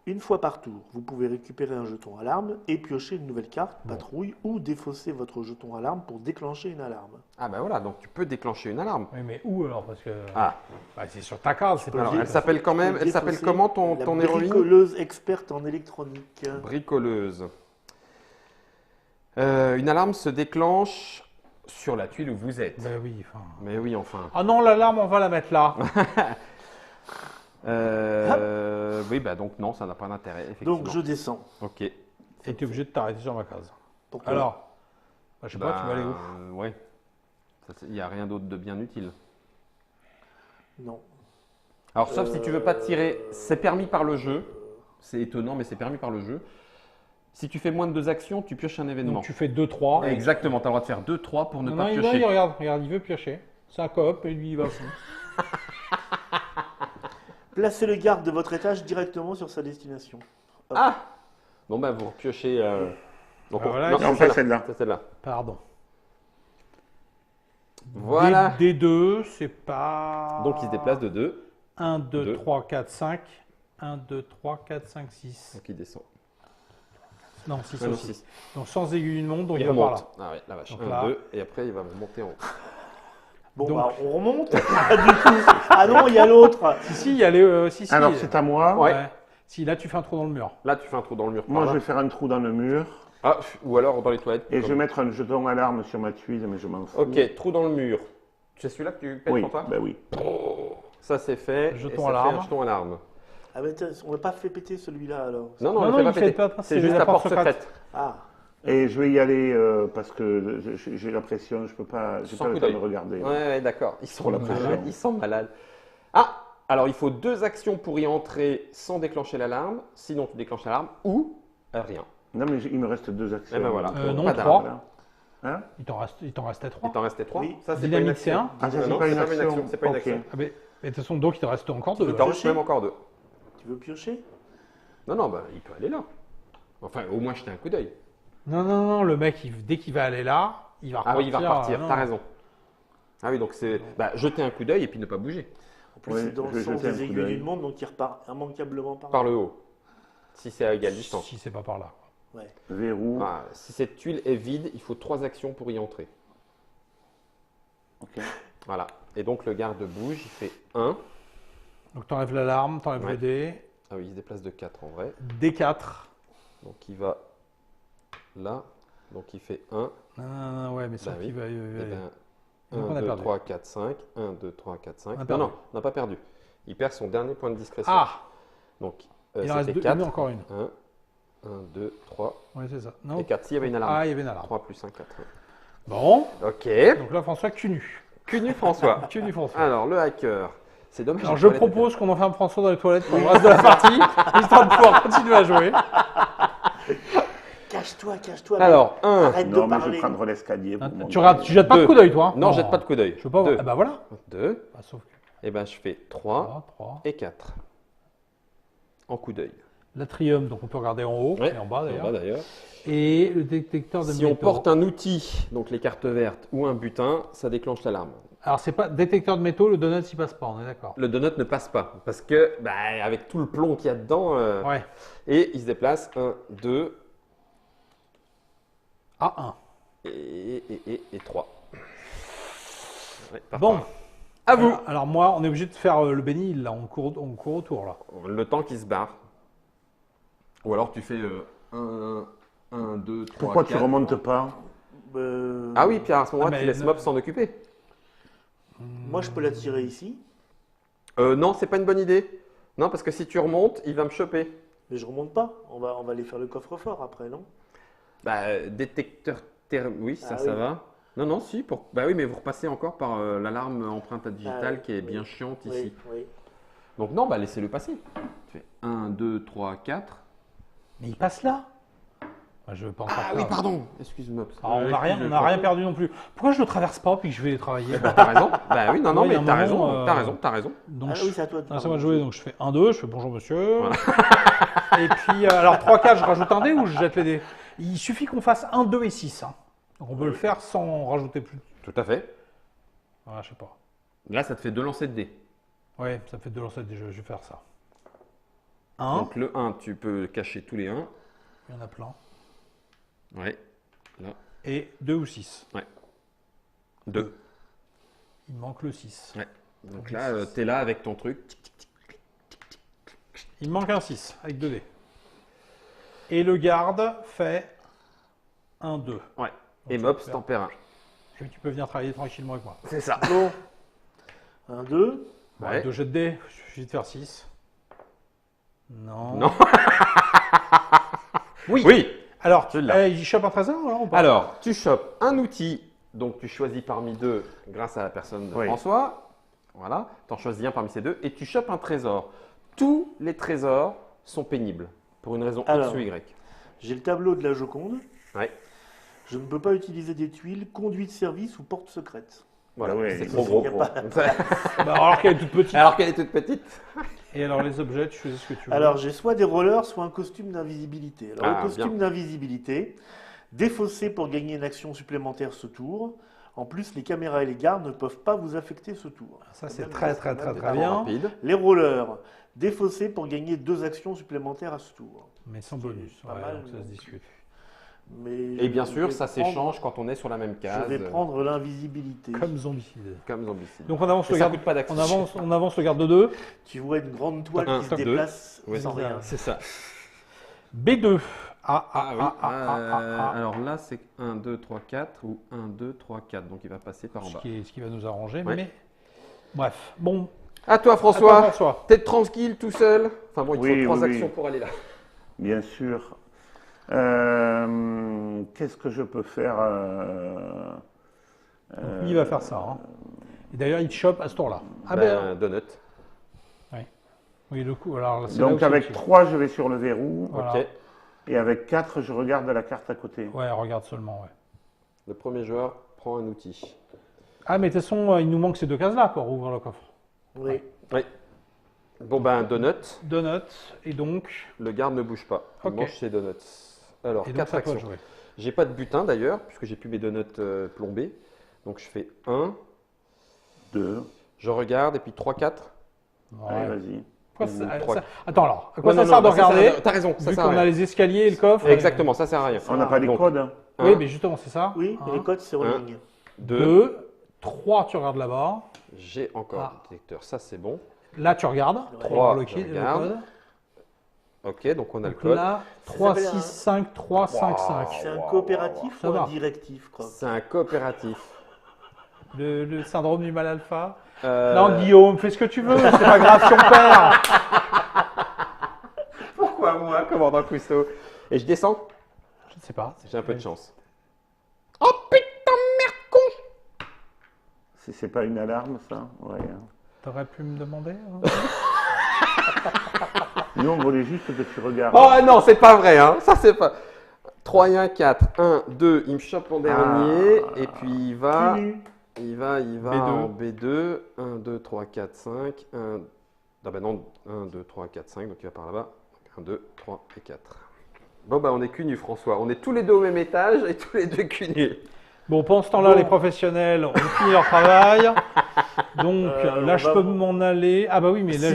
Une fois par tour, vous pouvez récupérer un jeton alarme et piocher une nouvelle carte, patrouille, ou défausser votre jeton alarme pour déclencher une alarme. Ah ben voilà, donc tu peux déclencher une alarme. Oui, mais où alors? Parce que Ah, bah, c'est sur ta case, c'est pas alors dire- elle s'appelle quand même, Je peux elle s'appelle défausser comment ton la héroïne? bricoleuse experte en électronique. Bricoleuse. Une alarme se déclenche sur la tuile où vous êtes. Bah oui, enfin. Mais oui, enfin. Ah non, l'alarme, on va la mettre là. Oui, bah donc non, ça n'a pas d'intérêt, effectivement. Donc je descends. Ok. Et tu es obligé de t'arrêter sur ma case. Pourquoi Alors, bah, je sais pas, tu vas aller où? Ouais. Il n'y a rien d'autre de bien utile. Non. Alors, sauf si tu veux pas tirer, c'est permis par le jeu. C'est étonnant, mais c'est permis par le jeu. Si tu fais moins de 2 actions, tu pioches un événement. Donc tu fais 2-3. Exactement, tu as le droit de faire 2-3 pour ne Non, pas non, piocher. regarde, il veut piocher. C'est un coop et lui, il va au fond. Placez le garde de votre étage directement sur sa destination. Ah Bon, bah, vous repiochez. Donc, Ah, voilà, non, non, c'est c'est celle-là. C'est celle-là. Pardon. Voilà. D2, c'est pas. Donc, il se déplace de 2. 1, 2, Deux. 3, 4, 5. 1, 2, 3, 4, 5, 6. Donc, il descend. Non, 6 Ah non, aussi. six. Donc sans aiguille d'une montre, donc Il il va par là. remonte. Ah ouais, la vache. Donc 1, là. 2, et après, il va remonter en haut. Bon, Donc- bah, on remonte. Pas du tout. Ah non, il y a l'autre. Si, il y a les. Si, si. Alors, c'est à moi. Ouais. Si, là, tu fais un trou dans le mur. Là, tu fais un trou dans le mur. par Moi, là. je vais faire un trou dans le mur. Ah, ou alors dans les toilettes. Et je comme- vais mettre un jeton alarme sur ma tuile, mais je m'en fous. Ok, trou dans le mur. C'est celui-là que tu pètes Oui, pour toi ben oui. Ça, c'est fait. Jeton et ça alarme. fait un jeton alarme. Ah, mais attends, on va pas fait péter celui-là alors. Non, non, Non, on non, ne il fait fait pas péter. pas, C'est c'est juste la la porte porte secrète. Ah, Et je vais y aller parce que j'ai la pression, je peux pas, j'ai Sans pas le coup temps de d'œil. regarder. Ouais, d'accord. Ils sont Pour la malades. pression. Ils sont malades. Ah, alors il faut 2 actions pour y entrer sans déclencher l'alarme. Sinon, tu déclenches l'alarme ou rien. Non, mais il me reste 2 actions. Eh ben voilà. Non, Pas 3. d'alarme. Hein Il t'en restait 3. Il t'en restait 3. Oui. Ça, c'est pas une Dynamique, c'est action. un. Ah, ça, c'est Non, pas une c'est action. C'est pas une Ok. action. Ah, mais de toute façon, donc il te reste encore 2. Il t'en reste piocher même encore 2. tu veux piocher? Non, non, bah, il peut aller là. Enfin, au moins jeter un coup d'œil. Non, non, non, le mec, dès qu'il va aller là, il va repartir. Ah oui, il va repartir. non. T'as raison. Ah oui, donc c'est jeter un coup d'œil et puis ne pas bouger. En plus, Oui, c'est dans je le vais sens jeter un des coup aiguilles d'œil. d'une montre, donc il repart immanquablement par Par là. le haut. Si c'est à égale distance. Si c'est pas par là. Ouais. Verrou. Ah, si cette tuile est vide, il faut 3 actions pour y entrer. Ok. Voilà. Et donc le garde bouge, il fait 1. Donc t'enlèves l'alarme, t'enlèves Ouais. le dé. Ah oui, il se déplace de 4 en vrai. D4. Donc il va là. Donc il fait 1. Non, non, non, ouais, mais ça, Bah oui. il va. Et ben, Donc, on 1, a 2, perdu. 3, 4, 5. 1, 2, 3, 4, 5. On a Non, perdu. non, on n'a pas perdu. Il perd son dernier point de discrétion. Ah, Donc il en reste c'était 2, 4. encore une. 1, 2, 3 Ouais, c'est ça. Non. et 4. S'il y avait une alarme. Ah, il y avait une alarme. 3 plus 1, 4. Bon, Ok. donc là, François, cul nu. Que nu François. Cul nu, François. Alors, le hacker. C'est dommage. Alors, les je toilettes propose qu'on enferme François dans les toilettes pour le reste de la partie, histoire de pouvoir continuer à jouer. Cache-toi, cache-toi. étaient- Alors, 1. Arrête Non, de mais je parler. vais prendre l'escalier. pour monter. Tu jettes pas de Deux. coup d'œil, toi? Non, jette pas de coup d'œil. Je veux pas voir. 2. Ah, bah voilà. 2. Bah, sauf que. Et ben, je fais 3 3. et 4. En coup d'œil. L'atrium, donc on peut regarder en haut Ouais, et en bas En d'ailleurs. bas, d'ailleurs. Et le détecteur de Si on métaux. porte un outil, donc les cartes vertes ou un butin, ça déclenche l'alarme. Alors, c'est pas détecteur de métaux, le donut, il passe pas, on est d'accord. Le donut ne passe pas parce que, avec tout le plomb qu'il y a dedans, Ouais. et il se déplace 1, 2 A1. et 3. Ouais, par Bon. par. À vous. Alors, moi, on est obligé de faire le béni, là, on court autour, là. Le temps qui se barre. Ou alors tu fais 1, 2, 3, Pourquoi 4. tu remontes pas? Ah oui, puis à ce moment-là, Ah, tu mais laisses ne- Mob s'en occuper. Moi, je peux la tirer ici, Non, c'est pas une bonne idée. Non, parce que si tu remontes, il va me choper. mais je remonte pas. On va aller faire le coffre-fort après, non? Détecteur Oui, ça, Ah ça oui. va. Non, non, si. Bah oui, mais vous repassez encore par l'alarme empreinte digitale oui, qui est bien oui. chiante Oui, ici. oui. Donc non, bah laissez-le passer. Tu fais 1, 2, 3, 4. Mais il passe là. Moi, je veux pas encore Ah faire. oui, pardon. Excuse-moi. Alors, on n'a rien perdu non plus. Pourquoi je le traverse pas puis que je vais les travailler Bah, t'as raison. Bah oui, non, non, Ouais, il y a mais un t'as moment, raison. T'as raison, t'as raison. Donc, Ah oui, c'est à toi de ça va parler. jouer. Donc je fais 1, 2, je fais bonjour monsieur. Et puis, alors 3, 4, je rajoute un dé ou je jette les dés? Il suffit qu'on fasse 1, 2 et 6. Hein. Donc on peut le faire sans rajouter plus. Tout à fait. Voilà, je sais pas. Là, ça te fait 2 lancers de dés. Ouais, ça me fait 2 lancers de dés, je vais faire ça. 1, Donc le 1, tu peux cacher tous les 1. il y en a plein. Ouais. Là. Et 2 ou 6. 2. Il manque le 6. Ouais. Donc là, t'es là avec ton truc. Il me manque un 6 avec 2 dés. Et le garde fait 1, 2. Ouais. Donc, Et tu Mops, peux t'en perds un. faire- Tu peux venir travailler tranquillement avec moi. C'est ça. Bon. 1, 2. Bon, Ouais. avec 2 jets de dés, je suis de faire 6. Non. Non. Oui. Oui. Alors, Tu l'as. il chope un trésor alors, ou pas? Alors, tu chopes un outil. Donc, tu choisis parmi deux grâce à la personne de Oui. François. Voilà. Tu en choisis un parmi ces deux. Et tu chopes un trésor. Tous les trésors sont pénibles. Pour une raison Alors. X ou Y. J'ai le tableau de la Joconde. Ouais. Je ne peux pas utiliser des tuiles, conduite service ou porte secrète. Voilà. Ah ouais, c'est il trop faut- gros. y a pas- Bah, alors qu'elle est toute petite. Alors qu'elle est toute petite. Et alors les objets, tu choisis ce que tu veux. Alors, j'ai soit des rollers, soit un costume d'invisibilité. Alors, Ah, le costume d'invisibilité, défaussé pour gagner une action supplémentaire ce tour. En plus, les caméras et les gardes ne peuvent pas vous affecter ce tour. Ça c'est Même très des- très très des- très bien. Rapide. Les rollers, défaussé pour gagner 2 actions supplémentaires à ce tour. Mais sans bonus. Pas Ouais, mal, donc ça se donc. discute. Mais Et bien je sûr, vais ça prendre- s'échange quand on est sur la même case. Je vais prendre l'invisibilité. Comme zombicide. Comme zombicide. Donc on avance Et le ça garde. coûte pas d'action. On avance le garde de 2. Tu vois une grande toile Un, qui se deux. déplace Ouais, sans c'est ça. rien. C'est ça. B2. Ah oui. Alors là, c'est 1, 2, 3, 4 ou 1, 2, 3, 4. Donc il va passer par en bas. Ce qui va nous arranger. Ouais. Mais bref. Bon. À toi, À François. toi, François. T'es tranquille tout seul. Enfin bon, il te Oui, faut 3 oui, actions oui. pour aller là. Bien sûr. Qu'est-ce que je peux faire Donc, lui, il va faire ça. Hein. Et d'ailleurs, il te chope à ce tour-là. Ah Donut. oui, le coup. Alors, c'est là Donc où c'est avec utile. 3, je vais sur le verrou. Voilà. Ok. Et avec 4, je regarde la carte à côté. Ouais, regarde seulement. Ouais. Le premier joueur prend un outil. Ah, mais de toute façon, il nous manque ces 2 cases-là pour ouvrir le coffre. Oui. Oui. Bon ben donut. Donut. Et donc. Le garde ne bouge pas. Il Ok. mange ses donuts. Alors Et donc, 4 c'est à toi de actions. jouer. J'ai pas de butin d'ailleurs puisque j'ai plus mes donuts plombés. Donc je fais 1. 2. Je regarde et puis 3, 4. Ouais. Allez, vas-y. Quoi, Ou ça- trois. ça- Attends alors, à quoi Ouais, ça non, sert non, de ça sert à regarder rien. T'as raison, ça vu sert à qu'on a rien. les escaliers et le coffre Exactement, ça sert à rien. On n'a pas les Donc, codes. Hein. Oui, un, mais justement, c'est ça. Oui, et les codes, c'est en Un. ligne. 2. 3, tu regardes là-bas. J'ai encore Ah. le détecteur, ça c'est bon. Là, tu regardes. Trois, Pour avoir le, je le regarde. code. Ok, donc on a Donc le code. là, 3, s'appelle 6, un- 5, 3, 5, 5. C'est un coopératif Ça ou va. un directif, quoi. C'est un coopératif. Le syndrome du mal alpha. Euh, Non, Guillaume, fais ce que tu veux, c'est pas grave si on perd. Pourquoi moi, commandant Cousteau? Et je descends. Je ne sais pas. J'ai un peu de chance. C'est pas une alarme, ça. Ouais. Hein. T'aurais pu me demander hein. Nous, on voulait juste que tu regardes. Oh non, c'est pas vrai, hein. Ça c'est pas. 3 et 1, 4. 1, 2, il me chope en dernier. Et puis il va. Cunu. Il va B2. en B2. 1, 2, 3, 4, 5. 1. Ah ben non, 1, 2, 3, 4, 5. Donc il va par là-bas. 1, 2, 3 et 4. Bon bah on est cul nus, François. On est tous les deux au même étage et tous les deux cul nus. Bon, pendant ce temps-là, Bon. les professionnels ont fini leur travail. Donc là, on je va- peux m'en aller. Ah bah oui, mais là,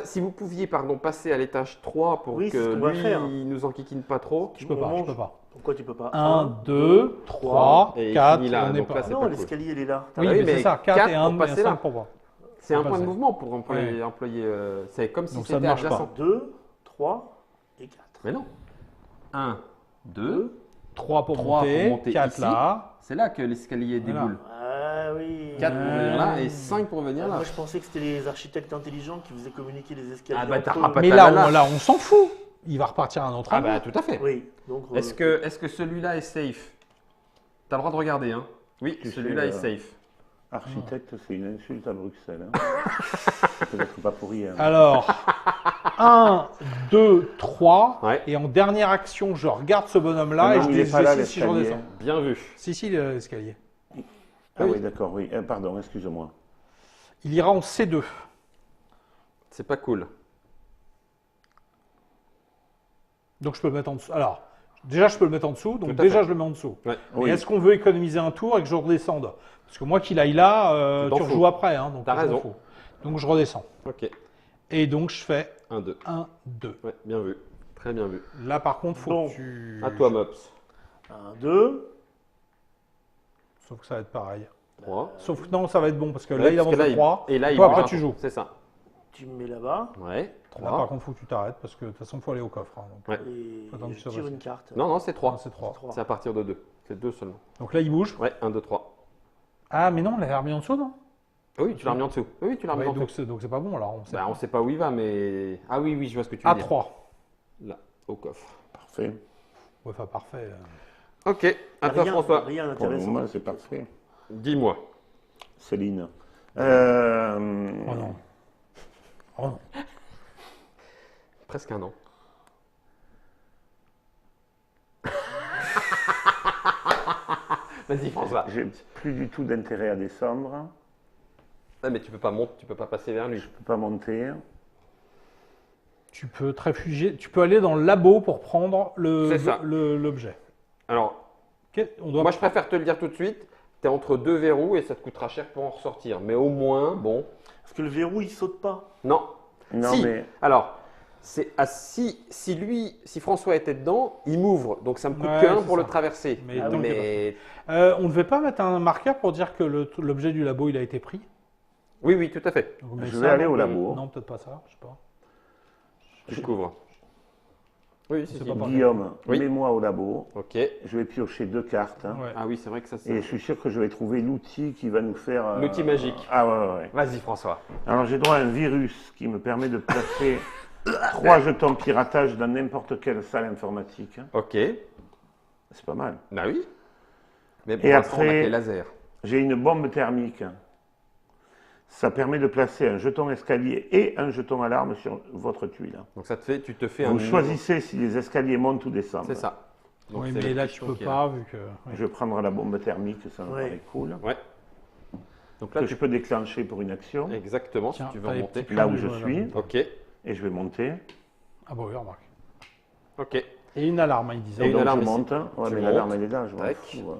Si vous pouviez passer à l'étage 3 pour Oui, c'est que ce qu'on va lui, faire. il nous enquiquine pas trop. je peux on pas, je mange. peux pas. Pourquoi tu peux pas 1, 2, 3, Et il 4, finit là, on n'est donc pas. là, c'est Non, pas cool. l'escalier, il est là. Oui, Ah oui, mais c'est mais ça, 4 4 et pour 1 et passer 5 là. pour moi. C'est un Faut point de passer. mouvement pour employer. Ouais. C'est comme si Donc ça ne c'était marche pas. adjacent. 2, 3 et 4. Mais non. 1, 2. 3 pour 3 pour monter, monter 4 ici. là. C'est là que l'escalier Voilà. déboule. Ah oui. 4 pour venir là et 5 pour venir là. Moi, je pensais que c'était les architectes intelligents qui faisaient communiquer les escaliers. Ah bah, entre t'auras eux. pas Mais ta là, nana. on s'en fout. Il va repartir à un autre Ah endroit. bah tout à fait. Oui, donc. Est-ce que celui-là est safe? as le droit de regarder, hein. Oui, Tu celui-là sais, est safe. Architecte, c'est une insulte à Bruxelles. Hein. C'est peut-être pas pour rien. Alors, 1, 2, 3. Ouais. Et en dernière action, je regarde ce bonhomme-là et Non, je il est pas là, décide si je l'escalier. redescends. Bien vu. Si, l'escalier. Ah oui, d'accord, oui. Pardon, excuse-moi. Il ira en C2. C'est pas cool. Donc je peux le mettre en dessous. Alors, déjà je peux le mettre en dessous, donc Tout à déjà fait. je le mets en dessous. Ouais. Mais Oui. est-ce qu'on veut économiser un tour et que je redescende? Parce que moi qu'il aille là, Tu t'en tu fous. rejoues après. Hein, donc T'as je m'en raison. fous. Donc je redescends. Ok. Et donc je fais 1, 2. 1, 2. Ouais, bien vu. Très bien vu. Là par contre, faut Bon. que tu... À toi, Mops. 1, 2. Sauf que ça va être pareil. 3. Sauf que non, ça va être bon parce que là il avance de 3. Et là, il Toi après bouge tu un peu. joues. C'est ça. Tu me mets là-bas. Ouais. Là par 3. contre, faut que tu t'arrêtes parce que de toute façon, il faut aller au coffre. Hein, donc. Ouais. Et Attends, je tu tire vas- une carte. Non, non, c'est 3. Non, c'est 3. 3. C'est à partir de 2. C'est 2 seulement. Donc là il bouge. Ouais, 1, 2, 3. Ah mais non, on l'avait remis en dessous, non? Oui, tu l'as remis en dessous. Oui, tu l'as remis Ouais, en dessous. donc c'est pas bon alors. On sait Bah, pas. on sait pas où il va, mais. Ah oui, oui, je vois ce que tu veux dire. A3. Là, au coffre. Parfait. Ouais, enfin parfait. Ok, à toi, Rien, François. rien Pour le d'intéressant. moment, c'est parfait. Dis-moi. Céline. Oh non. Oh non. Presque un an. Vas-y, François. J'ai plus du tout d'intérêt à descendre. Ah, mais tu peux pas monter, tu peux pas passer vers lui. Je peux pas monter. Tu peux te réfugier, tu peux aller dans le labo pour prendre C'est ça. l'objet. Alors, On doit... moi, je préfère te le dire tout de suite. Tu es entre deux verrous et ça te coûtera cher pour en ressortir. Mais au moins, bon. Parce que le verrou, il saute pas. Non. Non, Si. mais Alors, si François était dedans, il m'ouvre. Donc, ça me coûte Ouais, que 1 c'est pour ça. le traverser. Mais Ah tant oui. qu'il on ne devait pas mettre un marqueur pour dire que l'objet du labo il a été pris. Oui, oui, tout à fait. Donc, on met je ça, vais aller non, au labo. Non, peut-être pas ça, je sais pas. Je couvre. Oui, si, C'est si. pas pareil. Guillaume, Oui. mets-moi au labo. Ok. Je vais piocher 2 cartes. Hein. Ouais. Ah oui, c'est vrai que ça, Et c'est. je suis sûr que je vais trouver l'outil qui va nous faire. L'outil magique. Ah ouais. Vas-y, François. Alors j'ai droit à un virus qui me permet de placer 3 jetons piratage dans n'importe quelle salle informatique. Ok. C'est pas mal. Bah oui. Mais pour Et l'instant, on a après- que les lasers. J'ai une bombe thermique. Ça permet de placer un jeton escalier et un jeton alarme sur votre tuile. Donc ça te fait, tu te fais un. Vous choisissez si les escaliers montent ou descendent. C'est ça. Donc, Oui, c'est mais le là piston tu peux qui est pas vu que. oui. Je vais prendre la bombe thermique, ça me Ouais. paraît cool. Ouais. Donc là, Que je peux déclencher pour une action. exactement, Tiens, si tu veux t'as les remonter. petits Là où crânes, je voilà. suis. Ok. Et je vais monter. Ah bah oui, remarque. Ok. Et une alarme, il disait. Et une Donc alarme je ici. monte. Ouais, Tu mais montes. l'alarme elle est là, je m'en Tac. fous.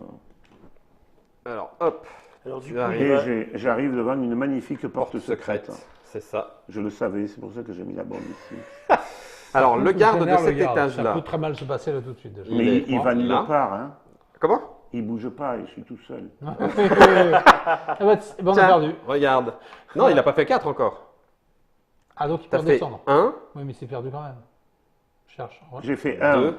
Alors, hop. Alors du Tu coup, arrives. il va- Et j'arrive devant une magnifique porte secrète. C'est ça. Je le savais, c'est pour ça que j'ai mis la bombe ici. Alors, le garde de Fonctionnaire, le cet garde. Ça étage-là. peut très mal se passer là tout de suite déjà. Il Mais est il va nulle là. part, hein. Comment Il bouge pas, je suis tout seul. Ah bah, on a Tiens, perdu. regarde. Non, il n'a pas fait 4 encore. Ah donc il T'as peut fait descendre. 1, Oui, mais c'est perdu quand même. Cherche. Ouais. J'ai fait 1. 2.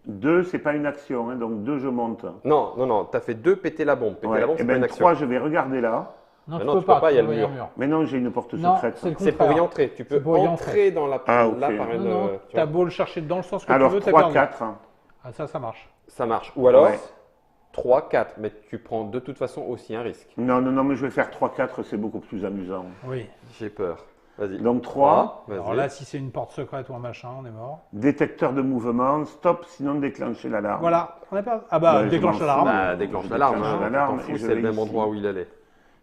2, c'est pas une action, hein, donc 2, je monte. Non, non, non. T'as fait 2 péter la bombe. Péter Ouais. la bombe, Et c'est pas une bien action. 3, je vais regarder là. Non, Mais non, tu peux pas, il y a le mur. Mais non, j'ai une porte Non, secrète. c'est le C'est pour y contraire. entrer. Tu peux C'est pour y entrer dans la Ah, ok. là par une. Non, non, tu t'as vois. beau le chercher dans le sens que Alors tu veux, t'as 3, perdu. 4. Ah ça marche. Ça marche. Ou alors Ouais. 3, 4. Mais tu prends de toute façon aussi un risque. Non, non, non, mais je vais faire 3, 4, c'est beaucoup plus amusant. Oui. J'ai peur. Vas-y. Donc 3, Vas-y. Alors là, si c'est une porte secrète ou un machin, on est mort. détecteur de mouvement, stop, sinon déclencher l'alarme. Voilà, on a perdu. Ah bah, Ouais, je déclenche m'en l'alarme. fous. Bah, déclenche l'alarme. Déclenche Hein. l'alarme T'en fous, et je c'est le vais même ici. endroit où il allait.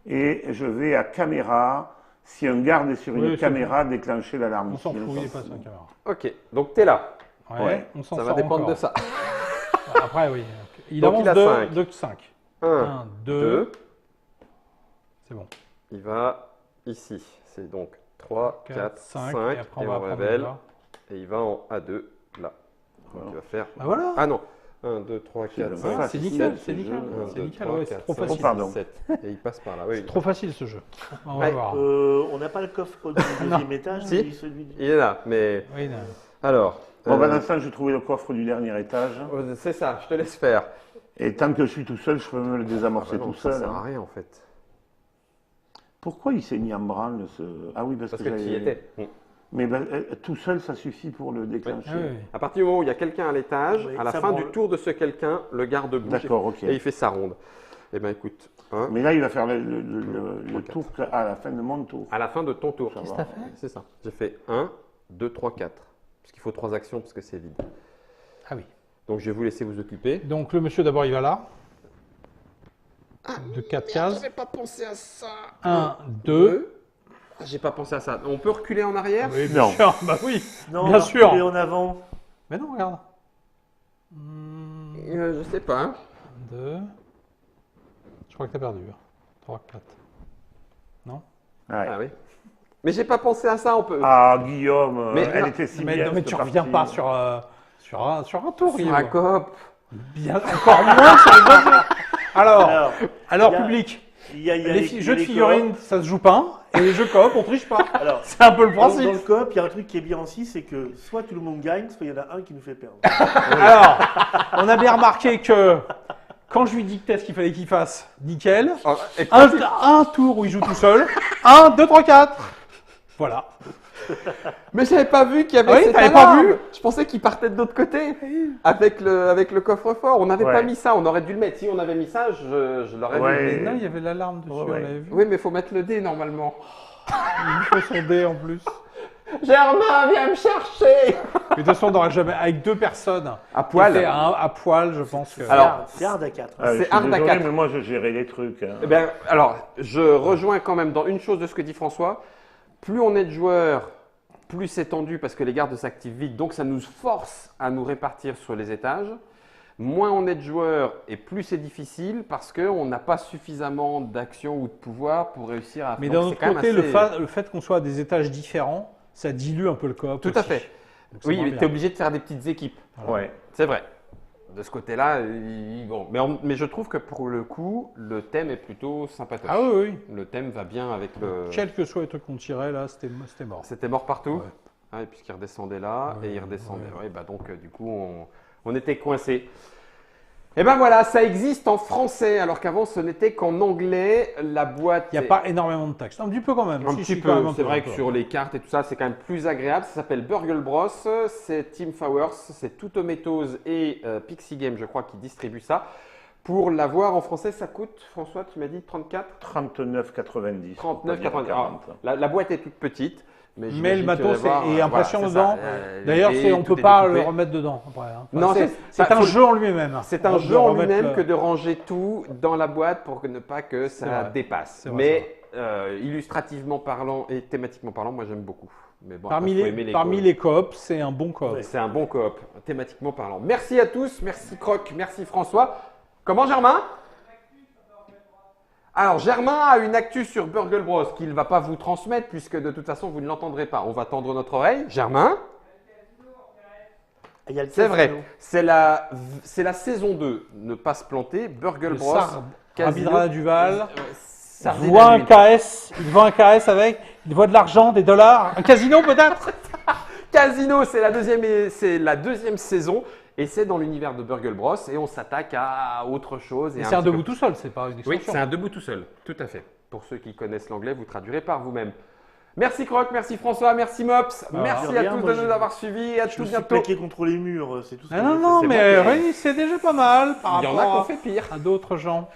Et je vais à caméra. Si un garde est sur Oui, une c'est caméra, déclencher l'alarme. On s'en ici, fout, on il est s'en pas sur fout. la caméra. Ok. Donc t'es là. Ouais. On s'en Ça sort va dépendre encore. de ça. Après, oui. Il Donc, avance il a cinq. de 5. 1, 1, 2. 2. C'est bon. Il va ici. C'est donc 3, 4, 5. 5. Et après, on va on prendre révèle. là. Et il va en A2, là. Donc Voilà. il va faire. Bah voilà. Ah non. 1, 2, 3, 4, le 5. même. C'est facile, nickel, ce c'est jeu. nickel. 1, C'est 2, nickel, 3, ouais, c'est 4, trop 5, facile. pardon. 7. Et il passe par là. Oui. Trop facile ce jeu. On va Ouais. voir. on n'a pas le coffre du deuxième étage, Si. ni celui du... Il est là, mais. Oui, non. Alors. Bon, ben, l'instant, je trouvais le coffre du dernier étage. C'est ça, je te laisse faire. Et tant que je suis tout seul, je peux me le désamorcer Ah bah non, tout ça seul. sert hein. à rien en fait. Pourquoi il s'est mis en branle ce. Ah oui, parce Parce que que tu y j'avais. étais. Mais tout seul, ça suffit pour le déclencher. Ah oui. À partir du moment où il y a quelqu'un à l'étage, Oui, à la ça fin branle. du tour de ce quelqu'un, le garde bouge D'accord, ok. et il fait sa ronde. Eh bien, écoute, hein, Mais là, il va faire le tour à la fin de mon tour. à la fin de ton tour. Ça Qu'est-ce que va. t'as fait? C'est ça. J'ai fait 1, 2, 3, 4. Parce qu'il faut 3 actions parce que c'est vide. Ah oui. Donc, je vais vous laisser vous occuper. Donc le monsieur d'abord il va là. De 4 cases. J'avais pas pensé à ça. 1, 2. Ah, j'ai pas pensé à ça. On peut reculer en arrière? Oui, bien Non. sûr. Bah oui. Non, Bien sûr. Et en avant. Mais non, regarde. Je sais pas. Hein. 2. Je crois que t'as perdu. 3, 4. Non? Ouais. Ah oui. Mais j'ai pas pensé à ça. On peut. Ah, Guillaume, Mais elle non, était si Mais, bien. non, mais cette tu reviens pas partie. sur un tour, Sur la Guillaume. coop. Bien, encore moins sur les autres. Alors, Alors, il y a- public. il y a Les il y a jeux de les figurines, ça se joue pas. Et les jeux coop, on triche pas. coops. Alors, C'est un peu le dans principe. le coop, il y a un truc qui est bien aussi, c'est que soit tout le monde gagne, soit il y en a un qui nous fait perdre. Alors, on a bien remarqué que quand je lui dictais ce qu'il fallait qu'il fasse, nickel. Oh, et Un tour où il joue tout seul. 1, 2, 3, 4. Voilà. Mais j'avais pas vu qu'il y avait Ah oui, cette t'avais pas alarme. vu Je pensais qu'il partait de l'autre côté avec le coffre-fort. On n'avait Ouais. pas mis ça. On aurait dû le mettre. Si on avait mis ça, je l'aurais Ouais. vu. Là, il y avait l'alarme dessus, Ouais, on ouais. l'avait vu. Oui, mais il faut mettre le dé normalement. Il faut son dé en plus. Germain, viens me chercher. Mais de toute façon, on n'aura jamais. Avec 2 personnes. À poil. qui fait à poil, je pense que. Alors, C'est hard à 4. Ah, je C'est suis hard à désolé, 4. mais moi, je gérais les trucs. Hein. Eh bien, alors, je rejoins quand même dans une chose de ce que dit François. Plus on est de joueurs, plus c'est tendu parce que les gardes s'activent vite. Donc, ça nous force à nous répartir sur les étages. Moins on est de joueurs et plus c'est difficile parce qu'on n'a pas suffisamment d'action ou de pouvoir pour réussir à Mais donc d'un c'est autre quand même côté, assez- le fait qu'on soit à des étages différents, ça dilue un peu le coop. Tout aussi. à fait. Donc c'est Oui, moins mais bien. tu es obligé de faire des petites équipes. Ouais. C'est vrai. De ce côté-là, bon. Mais je trouve que pour le coup, le thème est plutôt sympathique. Ah oui, oui. Le thème va bien avec le. Quels que soient les trucs qu'on tirait, là, c'était mort. C'était mort partout. Ouais. Ah, et puisqu'il redescendait là Ouais, et il redescendait. ouais. Ouais, bah donc du coup on était coincés. Et ben voilà, ça existe en français alors qu'avant ce n'était qu'en anglais. La boîte. Il n'y a est- pas énormément de texte. Un petit peu quand même. Un Si, petit si, peu. quand même un C'est peu, vrai un que peu. sur les cartes et tout ça, c'est quand même plus agréable. Ça s'appelle Burgle Bros. C'est Team Flowers, c'est Two Tomatoes et Pixie Game, je crois, qui distribuent ça. Pour l'avoir en français, ça coûte, François, tu m'as dit 34 39,90. 39,90. Alors, la boîte est toute petite. Mais, Mais j'imagine le que matos tu vas voir, est impressionnant voilà, c'est ça. dedans. D'ailleurs, Et on ne tout peut est pas découpé. le remettre dedans. Après, hein. Non, c'est c'est- un faut- jeu en lui-même. C'est un De jeu en remettre lui-même le- que de ranger tout dans la boîte pour que ne pas que C'est ça vrai. dépasse. C'est vrai, Mais illustrativement parlant et thématiquement parlant, moi j'aime beaucoup. Mais bon, Parmi après, faut aimer parmi coop. les coops, c'est un bon coop. C'est un bon coop, thématiquement parlant. Merci à tous, merci Croc, merci François. Comment Germain? Alors Germain a une actu sur Burgle Bros qu'il ne va pas vous transmettre puisque de toute façon vous ne l'entendrez pas. On va tendre notre oreille. Germain? Il y a le C'est vrai, casino. c'est la saison 2. Ne pas se planter, Burgle Le Bros. Sar- Casino. Rabidra Duval. Sardine Il voit à un l'huile. KS, il voit un KS avec, il voit de l'argent, des dollars, un casino peut-être. Casino, c'est la deuxième saison et c'est dans l'univers de Burgle Bros et on s'attaque à autre chose. et C'est un petit peu- debout tout seul, c'est pas une Oui, extension. c'est un debout tout seul, tout à fait. Pour ceux qui connaissent l'anglais, vous traduirez par vous-même. Merci Croc, merci François, merci Mops, merci de à rien, tous moi, de nous avoir suivis et à Je tout me suis bientôt. plaqué contre les murs, c'est tout ce que Ah j'ai non, fait. non, c'est mais bon. oui, c'est déjà pas mal par Il y en a qui ont rapport fait pire. à d'autres gens.